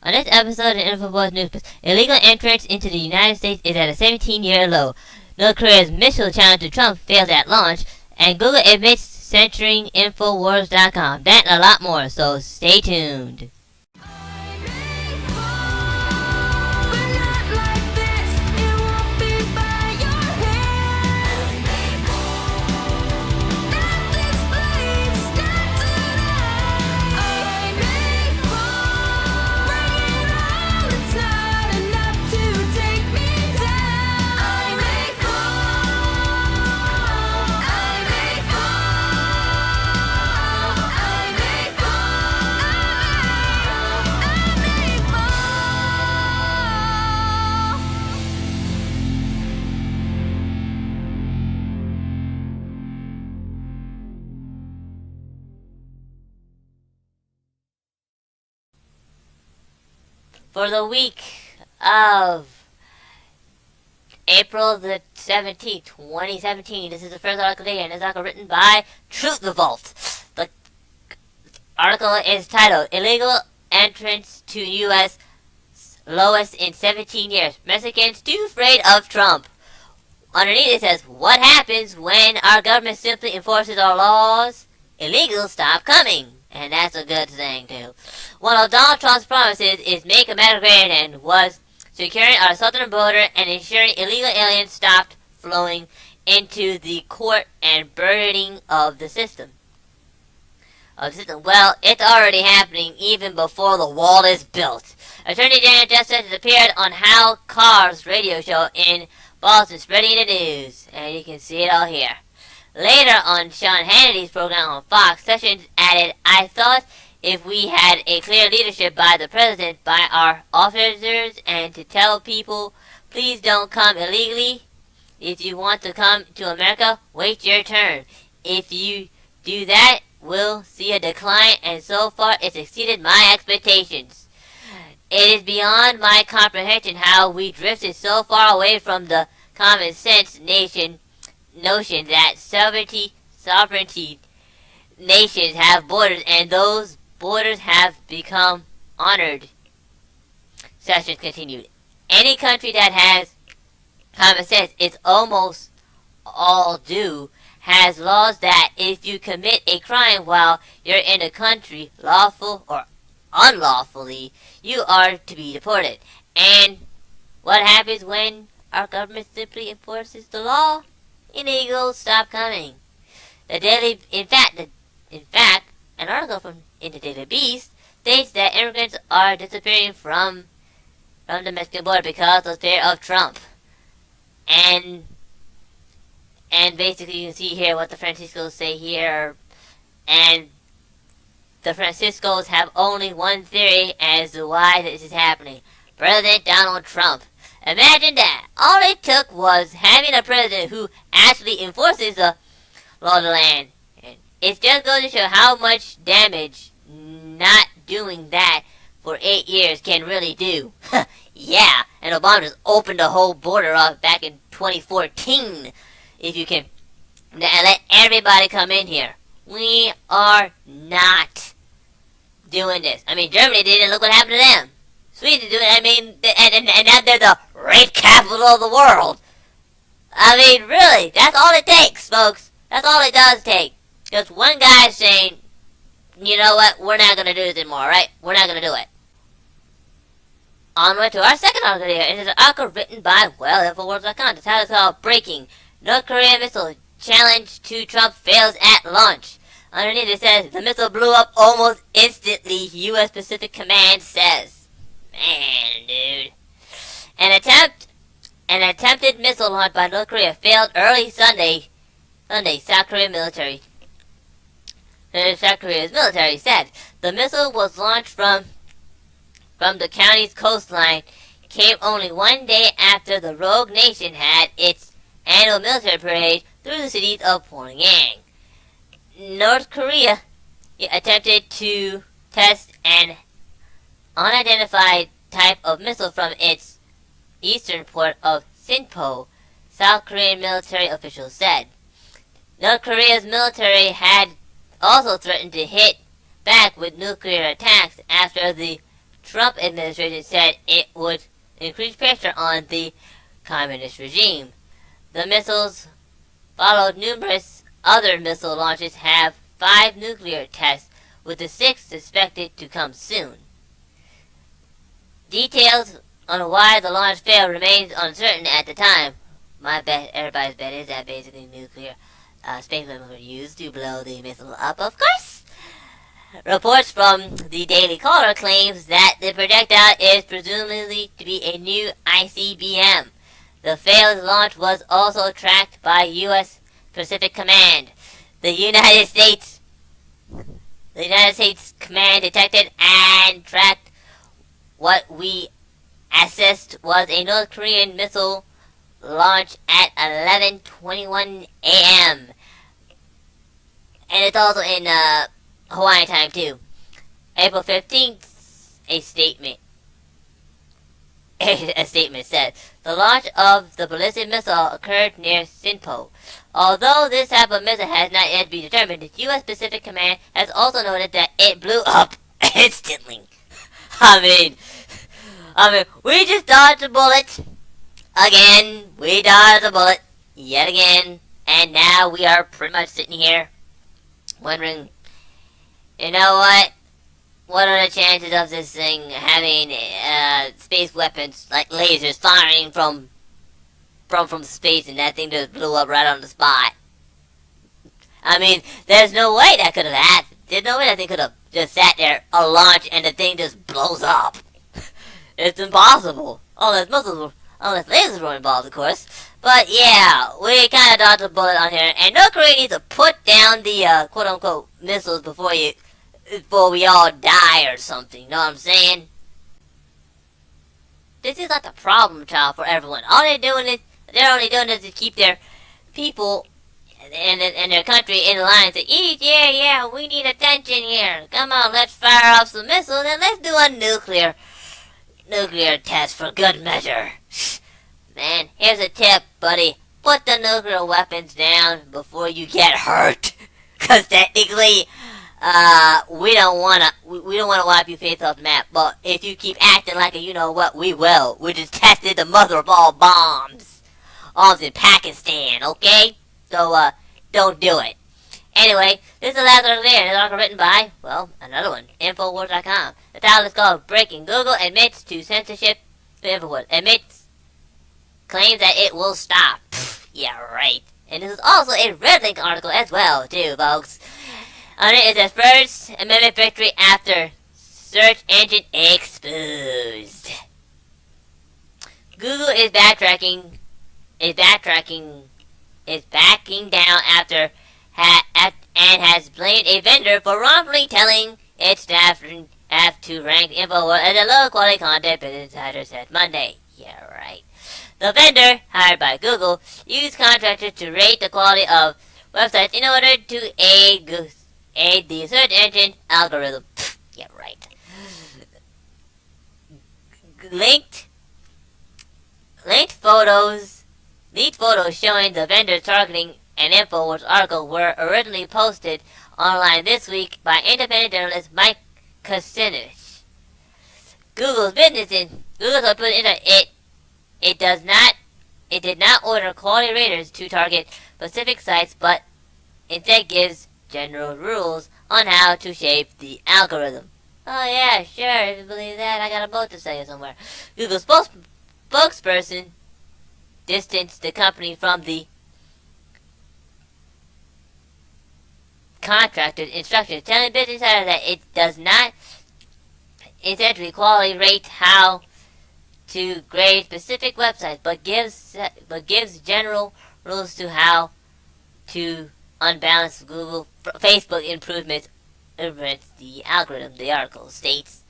On this episode of Infowars News, illegal entrance into the United States is at a 17-year low. North Korea's missile challenge to Trump fails at launch, and Google admits censoring Infowars.com. That and a lot more, so stay tuned. For the week of April the 17th, 2017, this is the first article today, and it's article written by Truth the Vault. The article is titled, Illegal Entrance to U.S. Lowest in 17 Years. Mexicans too afraid of Trump. Underneath it says, what happens when our government simply enforces our laws? Illegals stop coming. And that's a good thing, too. One of Donald Trump's promises is Make America Great Again was securing our southern border and ensuring illegal aliens stopped flowing into the court and burdening of the system. Well, it's already happening even before the wall is built. Attorney General Justice appeared on How Cars radio show in Boston, spreading the news. And you can see it all here. Later on Sean Hannity's program on Fox, Sessions added, I thought if we had a clear leadership by the president, by our officers, and to tell people, please don't come illegally. If you want to come to America, wait your turn. If you do that, we'll see a decline, and so far it's exceeded my expectations. It is beyond my comprehension how we drifted so far away from the common sense notion that sovereignty nations have borders, and those borders have become honored. Sessions continued. Any country that has common sense, it's almost all do, has laws that if you commit a crime while you're in the country, lawful or unlawfully, you are to be deported. And what happens when our government simply enforces the law? Illegals stop coming. In fact, an article from in the Daily Beast states that immigrants are disappearing from the Mexican border because of fear of Trump. And basically you can see here what the Franciscos say here, and the Franciscos have only one theory as to why this is happening. President Donald Trump. Imagine that. All it took was having a president who actually enforces the law of the land. And it just goes to show how much damage not doing that for 8 years can really do. Yeah, and Obama just opened the whole border up back in 2014. If you can, and let everybody come in here. We are not doing this. I mean, Germany did it. Look what happened to them. Sweden did it. I mean, and now they're the rape capital of the world. I mean, really, that's all it takes, folks. That's all it does take. Just one guy saying, you know what, we're not going to do this anymore, right? We're not going to do it. Onward to our second article here. It is an article written by, Infowars.com. The title is called Breaking. North Korea Missile Challenge to Trump Fails at Launch. Underneath it says, the missile blew up almost instantly, U.S. Pacific Command says. Man, dude. An attempted missile launch by North Korea failed early Sunday, South Korea's military said. The missile was launched from the county's coastline, came only one day after the rogue nation had its annual military parade through the cities of Pyongyang. North Korea attempted to test an unidentified type of missile from its eastern port of Sinpo, South Korean military officials said. North Korea's military had also threatened to hit back with nuclear attacks after the Trump administration said it would increase pressure on the communist regime. The missiles followed numerous other missile launches, have 5 nuclear tests, with the 6th expected to come soon. Details on why the launch failed remains uncertain at the time. My bet, everybody's bet is that basically nuclear space weapons were used to blow the missile up, of course. Reports from the Daily Caller claims that the projectile is presumably to be a new ICBM. The failed launch was also tracked by U.S. Pacific Command. The United States Command detected and tracked what we assessed was a North Korean missile launch at 11:21 a.m. And it's also in Hawaiian time too. April 15th, a statement said, the launch of the ballistic missile occurred near Sinpo. Although this type of missile has not yet been determined, the U.S. Pacific Command has also noted that it blew up instantly. I mean, we just dodged a bullet. Again, we dodged a bullet. Yet again. And now we are pretty much sitting here wondering, you know what? What are the chances of this thing having space weapons like lasers firing from space and that thing just blew up right on the spot? I mean, there's no way that could have happened. There's no way that thing could have just sat there, a launch, and the thing just blows up. It's impossible. Unless lasers were involved, of course. But yeah, we kind of dodged a bullet on here, and North Korea needs to put down the quote-unquote missiles before we all die or something, you know what I'm saying? This is not the problem child for everyone. They're only doing this to keep their people and their country in line. To eat, yeah, we need attention here. Come on, let's fire off some missiles and let's do a nuclear test for good measure. Man, here's a tip, buddy. Put the nuclear weapons down before you get hurt. Cause technically, we don't wanna wipe your face off the map, but if you keep acting like a you-know-what, we will. We just tested the mother of all bombs in Pakistan, okay? So, don't do it. Anyway, this is the last article there, and it's article written by, well, another one, Infowars.com. The title is called Breaking Google Admits to Censorship to Infowars. Claims that it will stop. Yeah, right. And this is also a red link article as well, too, folks. On it says First Amendment victory after search engine exposed. Google is backing down after and has blamed a vendor for wrongfully telling its staff to rank Infowars as a low quality content, Business Insider said Monday. Yeah, right. The vendor, hired by Google, used contractors to rate the quality of websites in order to aid the search engine algorithm. Yeah, right. Leaked photos showing the vendor targeting an Infowars article were originally posted online this week by independent journalist Mike Kucinich. Google put it did not order quality raters to target specific sites, but instead gives general rules on how to shape the algorithm. Oh yeah, sure, if you believe that, I got a boat to sell you somewhere. Google's spokesperson distanced the company from the contractor's instructions, telling Business Insider that it does not essentially quality rate how to grade specific websites, but gives general rules to how to unbalance Facebook improvements the algorithm. The article states,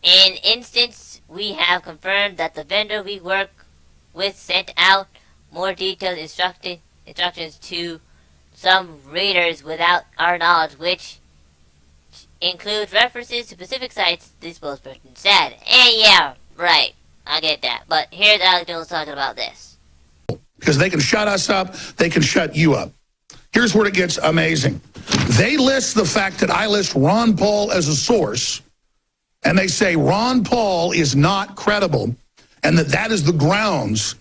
in instance, we have confirmed that the vendor we work with sent out more detailed instructions to some readers without our knowledge, which include references to specific sites, the spokesperson said. And yeah, right, I get that. But here's Alex Jones talking about this. Because they can shut us up, they can shut you up. Here's where it gets amazing. They list the fact that I list Ron Paul as a source, and they say Ron Paul is not credible, and that is the grounds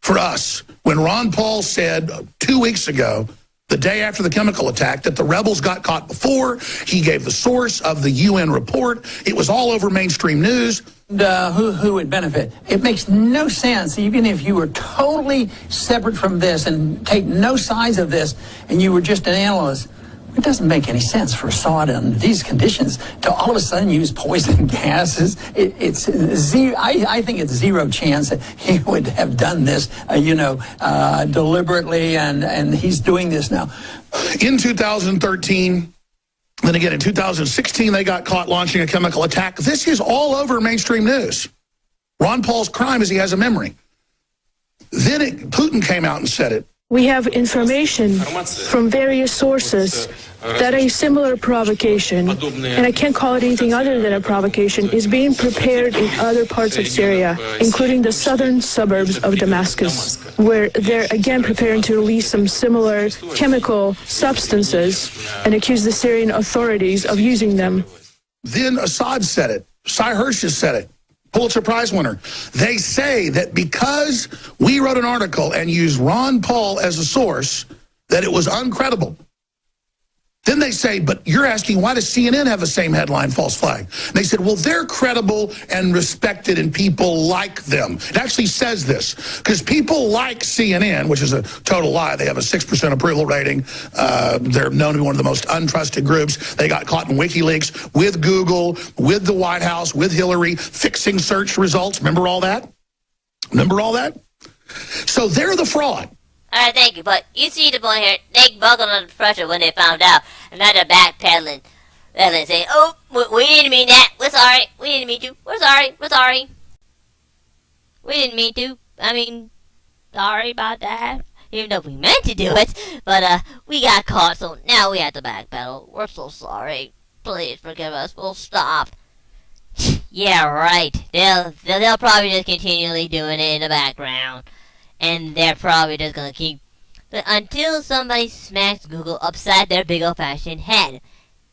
for us. When Ron Paul said 2 weeks ago, the day after the chemical attack, that the rebels got caught before, he gave the source of the UN report. It was all over mainstream news. Who would benefit? It makes no sense, even if you were totally separate from this and take no sides of this, and you were just an analyst. It doesn't make any sense for Assad in these conditions to all of a sudden use poison gases. It's zero. I think it's zero chance that he would have done this, deliberately, and he's doing this now. In 2013, then again in 2016, they got caught launching a chemical attack. This is all over mainstream news. Ron Paul's crime is he has a memory. Then Putin came out and said it. We have information from various sources that a similar provocation, and I can't call it anything other than a provocation, is being prepared in other parts of Syria, including the southern suburbs of Damascus, where they're again preparing to release some similar chemical substances and accuse the Syrian authorities of using them. Then Assad said it. Cy Hirsch has said it. Pulitzer Prize winner. They say that because we wrote an article and used Ron Paul as a source, that it was uncredible. Then they say, but you're asking, why does CNN have the same headline, false flag? And they said, well, they're credible and respected and people like them. It actually says this, because people like CNN, which is a total lie. They have a 6% approval rating. They're known to be one of the most untrusted groups. They got caught in WikiLeaks with Google, with the White House, with Hillary, fixing search results. Remember all that? Remember all that? So they're the fraud. Alright, thank you, but you see the point here. They buckled under pressure when they found out, and now they're backpedaling. They're saying, oh, we didn't mean that. We're sorry. We didn't mean to. We're sorry. We're sorry. We didn't mean to. I mean, sorry about that. Even though we meant to do it, but we got caught, so now we have to backpedal. We're so sorry. Please forgive us. We'll stop. Yeah, right. They'll probably just continually doing it in the background. And they're probably just gonna keep until somebody smacks Google upside their big old-fashioned head.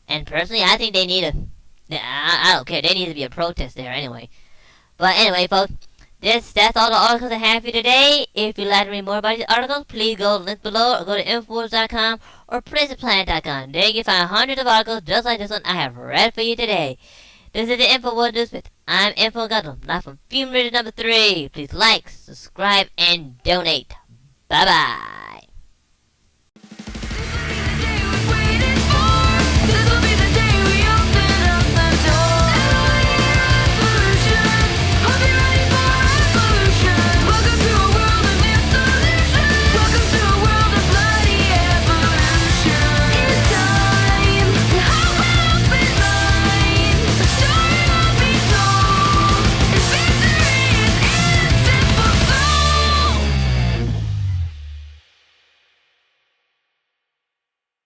And personally, I think they need I don't care. They need to be a protest there anyway. But anyway, folks, that's all the articles I have for you today. If you'd like to read more about these articles, please go to the link below or go to Infowars.com or PrisonPlanet.com. There you can find hundreds of articles just like this one I have read for you today. This is the Infowars News with I'm Info Gundam, live from Fume Ridge number 3. Please like, subscribe, and donate. Bye-bye.